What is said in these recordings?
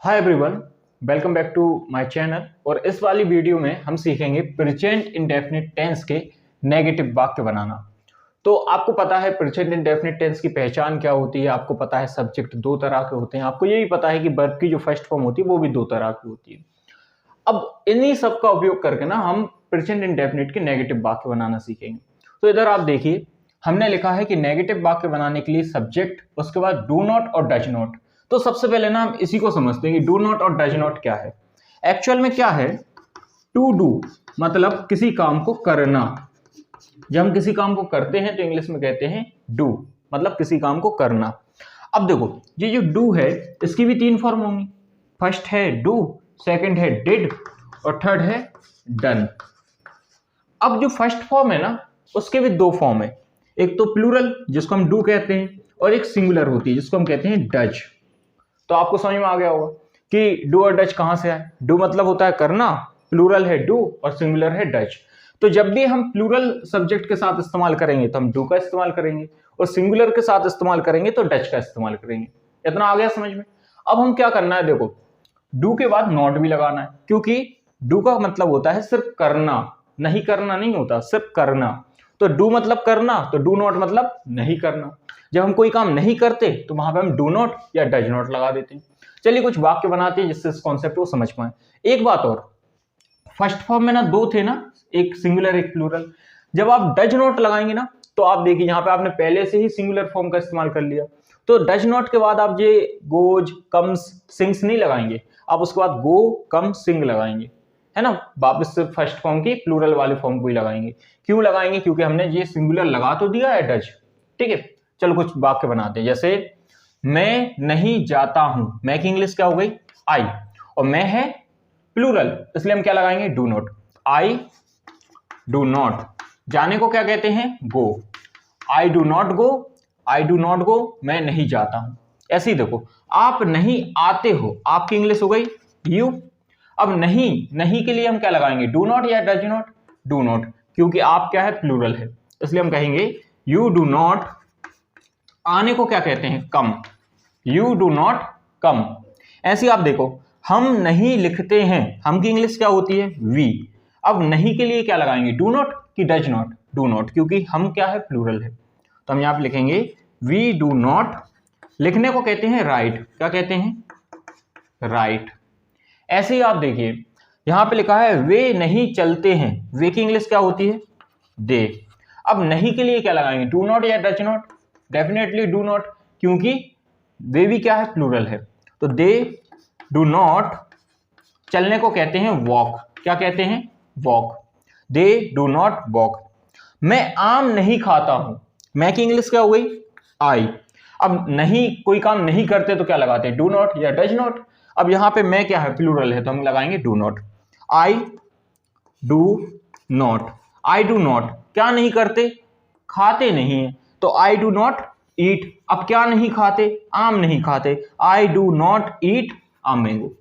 Hi everyone, welcome back to my channel. और इस वाली वीडियो में हम सीखेंगे प्रेजेंट इंडेफिनिट टेंस के नेगेटिव वाक्य बनाना। तो आपको पता है प्रेजेंट इंडेफिनिट टेंस की पहचान क्या होती है, आपको पता है सब्जेक्ट दो तरह के होते हैं, आपको ये भी पता है कि वर्ब की जो फर्स्ट फॉर्म होती है वो भी दो तरह की होती है। अब इन्हीं सब का उपयोग करके ना हम प्रेजेंट इंडेफिनिट के नेगेटिव वाक्य बनाना सीखेंगे। तो इधर आप देखिए, हमने लिखा है कि नेगेटिव वाक्य बनाने के लिए सब्जेक्ट, उसके बाद डू नॉट और डज नॉट। तो सबसे पहले ना हम इसी को समझते हैं कि डू नॉट और डज नॉट क्या है। एक्चुअल में क्या है, टू डू मतलब किसी काम को करना। जब हम किसी काम को करते हैं तो इंग्लिश में कहते हैं डू, मतलब किसी काम को करना। अब देखो, ये जो डू है इसकी भी तीन फॉर्म होंगी। फर्स्ट है डू, सेकंड है डिड और थर्ड है डन। अब जो फर्स्ट फॉर्म है ना उसके भी दो फॉर्म है, एक तो प्लूरल जिसको हम डू कहते हैं और एक सिंगुलर होती है जिसको हम कहते हैं डज। तो आपको समझ में आ गया होगा कि डू और डज कहां से आए। डू मतलब होता है करना, प्लूरल है डू और सिंगुलर है डज। तो जब भी हम प्लूरल सब्जेक्ट के साथ इस्तेमाल करेंगे तो हम डू का इस्तेमाल करेंगे और सिंगुलर के साथ इस्तेमाल करेंगे तो डज का इस्तेमाल करेंगे। इतना आ गया समझ में। अब हम क्या करना है, देखो डू के बाद नॉट भी लगाना है, क्योंकि डू का मतलब होता है सिर्फ करना, नहीं करना नहीं होता, सिर्फ करना। तो डू मतलब करना, तो डू नॉट मतलब नहीं करना। जब हम कोई काम नहीं करते तो वहां पे हम डू नॉट या डज नॉट लगा देते हैं। चलिए कुछ वाक्य बनाते हैं जिससे इस कॉन्सेप्ट को समझ पाए। एक बात और, फर्स्ट फॉर्म में ना दो थे ना, एक सिंगुलर एक प्लूरल। जब आप डज नॉट लगाएंगे ना तो आप देखिए यहाँ पे आपने पहले से ही सिंगुलर फॉर्म का इस्तेमाल कर लिया। तो डज नॉट के बाद आप ये गोज कम्स सिंग्स नहीं लगाएंगे, आप उसके बाद गो कम सिंग लगाएंगे, है ना। वापस से फर्स्ट फॉर्म की प्लूरल वाले फॉर्म को ही लगाएंगे। क्यों लगाएंगे, क्योंकि हमने ये सिंगुलर लगा तो दिया है डज। ठीक है, चलो कुछ वाक्य बनाते हैं। जैसे मैं नहीं जाता हूं, मैं की इंग्लिश क्या हो गई आई, और मैं है प्लूरल इसलिए हम क्या लगाएंगे do not. I do not, जाने को क्या कहते हैं go. I do not go, I do not go, मैं नहीं जाता हूं। ऐसे ही देखो, आप नहीं आते हो, आपकी इंग्लिश हो गई यू। अब नहीं, नहीं के लिए हम क्या लगाएंगे डू नॉट या डज नॉट, डू नॉट, क्योंकि आप क्या है प्लूरल है इसलिए हम कहेंगे यू डू नॉट। आने को क्या कहते हैं कम, यू डू नॉट कम। ऐसे आप देखो, हम नहीं लिखते हैं, हम की इंग्लिश क्या होती है वी। अब नहीं के लिए क्या लगाएंगे डू नॉट कि डज नॉट, डू नॉट, क्योंकि हम क्या है प्लूरल है। तो हम यहां पे लिखेंगे वी डू नॉट। लिखने को कहते हैं राइट, क्या कहते हैं राइट। ऐसे ही आप देखिए यहां पे लिखा है वे नहीं चलते हैं, वे की इंग्लिश क्या होती है दे। अब नहीं के लिए क्या लगाएंगे डू नॉट या does not, definitely do not, क्योंकि वे भी क्या है प्लूरल है। तो दे डू नॉट। चलने को कहते हैं वॉक, क्या कहते हैं walk, they do not walk. मैं आम नहीं खाता हूं, मैं की इंग्लिश क्या हो गई आई। अब नहीं कोई काम नहीं करते तो क्या लगाते हैं डू नॉट या डज नॉट। अब यहां पे मैं क्या है प्लूरल है तो हम लगाएंगे do not. I do not, I do not क्या नहीं करते, खाते नहीं है, तो आई डू नॉट ईट। अब क्या नहीं खाते, आम नहीं खाते, आई डू नॉट ईट आम मैंगो।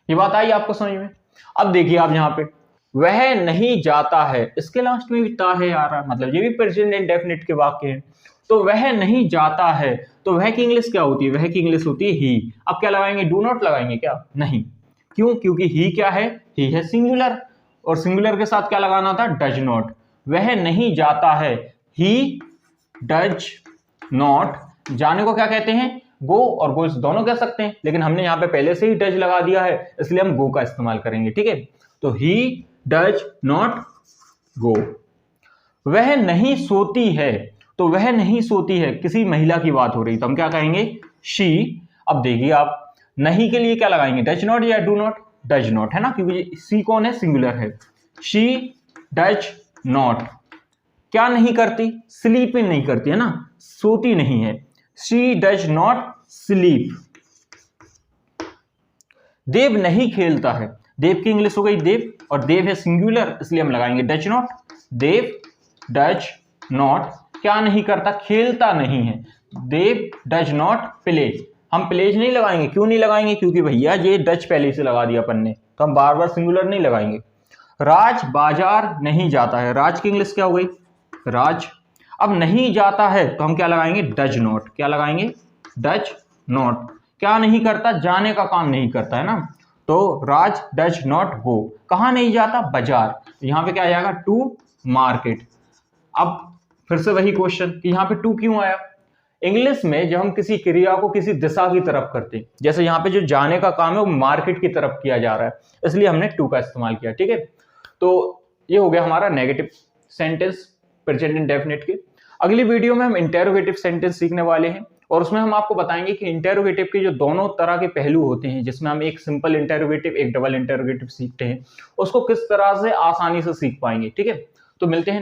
ये बात आई आपको समझ में। अब देखिए आप यहां पे वह नहीं जाता है, इसके लास्ट में भी ता है आ रहा, मतलब ये भी प्रेजेंट इंडेफिनिट के वाक्य हैं। तो वह नहीं जाता है, तो वह की इंग्लिश क्या होती है, वह की इंग्लिश होती है ही। अब क्या लगाएंगे डू नॉट लगाएंगे क्या, नहीं, क्यों, क्योंकि ही क्या है, ही है सिंगुलर, और सिंगुलर के साथ क्या लगाना था डज नॉट। वह नहीं जाता है, ही डज नॉट। जाने को क्या कहते हैं गो, और गो दोनों कह सकते हैं, लेकिन हमने यहां पे पहले से ही डज लगा दिया है इसलिए हम गो का इस्तेमाल करेंगे। ठीक है, तो ही डज नॉट गो। वह नहीं सोती है, तो वह नहीं सोती है किसी महिला की बात हो रही तो हम क्या कहेंगे शी। अब देखिए आप नहीं के लिए क्या लगाएंगे डज नॉट या डू नॉट, डज नॉट, है ना, क्योंकि सी कौन है सिंगुलर है। शी डज नॉट क्या नहीं करती, स्लीप नहीं करती, है ना, सोती नहीं है। She does not sleep. Dev नहीं खेलता है, देव की इंग्लिश हो गई देव, और देव है सिंगुलर इसलिए हम लगाएंगे does not. Dev does not क्या नहीं करता, खेलता नहीं है। Dev does not play. हम प्लेज नहीं लगाएंगे, क्यों नहीं लगाएंगे, क्योंकि भैया ये डज पहले से लगा दिया अपन ने, तो हम बार बार सिंगुलर नहीं लगाएंगे। राज बाजार नहीं जाता है, राज की इंग्लिश क्या हो गई राज। अब नहीं जाता है तो हम क्या लगाएंगे डज नॉट, क्या लगाएंगे डज नॉट, क्या नहीं करता, जाने का काम नहीं करता है ना। तो राज डज नॉट गो, कहाँ नहीं जाता, बाजार। यहाँ पे क्या आ जाएगा, टू मार्केट। अब फिर से वही क्वेश्चन कि यहाँ पे टू क्यों आया। इंग्लिश में जब हम किसी क्रिया को किसी दिशा की तरफ करते हैं, जैसे यहाँ पे जो जाने का काम है वो मार्केट की तरफ किया जा रहा है, इसलिए हमने टू का इस्तेमाल किया। ठीक है, तो ये हो गया हमारा नेगेटिव सेंटेंस प्रेजेंट इंडेफिनिट के। अगली वीडियो में हम इंटेरोगेटिव सेंटेंस सीखने वाले हैं और उसमें हम आपको बताएंगे कि इंटेरोगेटिव के जो दोनों तरह के पहलू होते हैं, जिसमें हम एक सिंपल इंटेरोगेटिव एक डबल इंटेरोगेटिव सीखते हैं, उसको किस तरह से आसानी से सीख पाएंगे। ठीक है, तो मिलते हैं